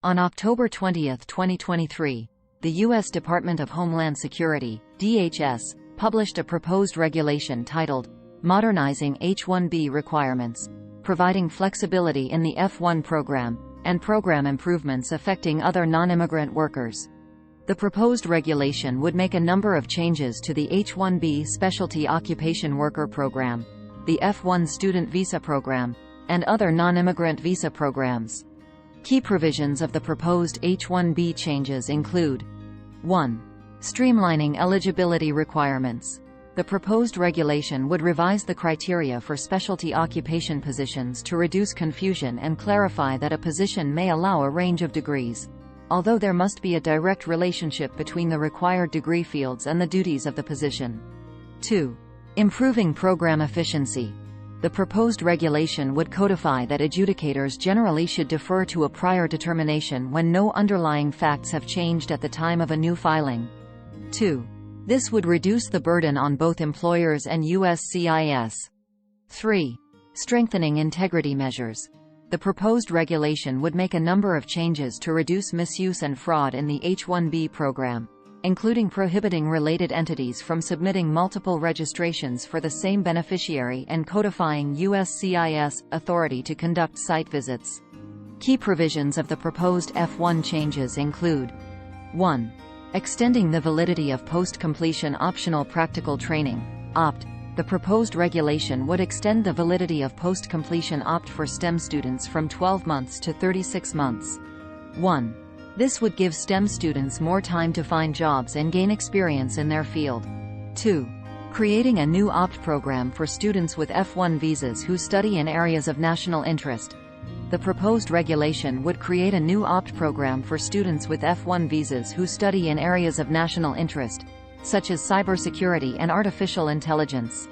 On October 20, 2023, the U.S. Department of Homeland Security, DHS, published a proposed regulation titled Modernizing H-1B Requirements, providing flexibility in the F-1 program, and program improvements affecting other non-immigrant workers. The proposed regulation would make a number of changes to the H-1B Specialty Occupation Worker Program, the F-1 Student Visa Program, and other non-immigrant visa programs. Key provisions of the proposed H-1B changes include: 1. Streamlining eligibility requirements. The proposed regulation would revise the criteria for specialty occupation positions to reduce confusion and clarify that a position may allow a range of degrees, although there must be a direct relationship between the required degree fields and the duties of the position. 2. Improving program efficiency. The proposed regulation would codify that adjudicators generally should defer to a prior determination when no underlying facts have changed at the time of a new filing. 2. This would reduce the burden on both employers and USCIS. 3. Strengthening integrity measures. The proposed regulation would make a number of changes to reduce misuse and fraud in the H-1B program, including prohibiting related entities from submitting multiple registrations for the same beneficiary and codifying USCIS authority to conduct site visits. Key provisions of the proposed F-1 changes include: 1. Extending the validity of post-completion optional practical training, OPT. The proposed regulation would extend the validity of post-completion OPT for STEM students from 12 months to 36 months. 1. This would give STEM students more time to find jobs and gain experience in their field. 2. Creating a new OPT program for students with F-1 visas who study in areas of national interest. The proposed regulation would create a new OPT program for students with F-1 visas who study in areas of national interest, such as cybersecurity and artificial intelligence.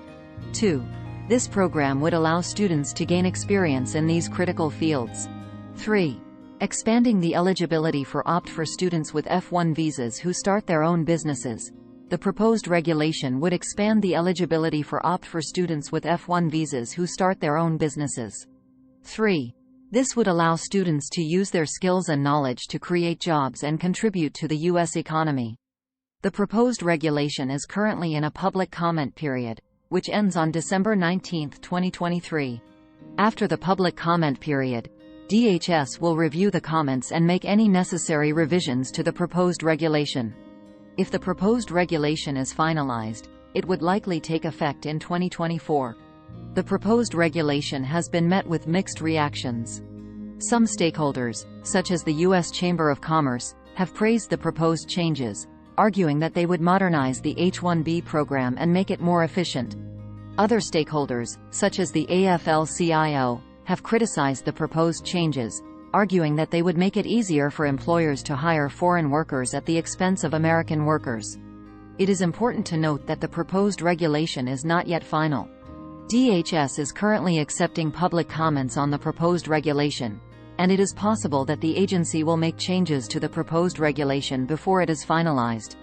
2. This program would allow students to gain experience in these critical fields. 3. Expanding the eligibility for OPT for students with F-1 visas who start their own businesses. The proposed regulation would expand the eligibility for OPT for students with F-1 visas who start their own businesses. 3. This would allow students to use their skills and knowledge to create jobs and contribute to the U.S. economy. The proposed regulation is currently in a public comment period, which ends on December 19, 2023. After the public comment period, DHS will review the comments and make any necessary revisions to the proposed regulation. If the proposed regulation is finalized, it would likely take effect in 2024. The proposed regulation has been met with mixed reactions. Some stakeholders, such as the U.S. Chamber of Commerce, have praised the proposed changes, arguing that they would modernize the H-1B program and make it more efficient. Other stakeholders, such as the AFL-CIO, have criticized the proposed changes, arguing that they would make it easier for employers to hire foreign workers at the expense of American workers. It is important to note that the proposed regulation is not yet final. DHS is currently accepting public comments on the proposed regulation, and it is possible that the agency will make changes to the proposed regulation before it is finalized.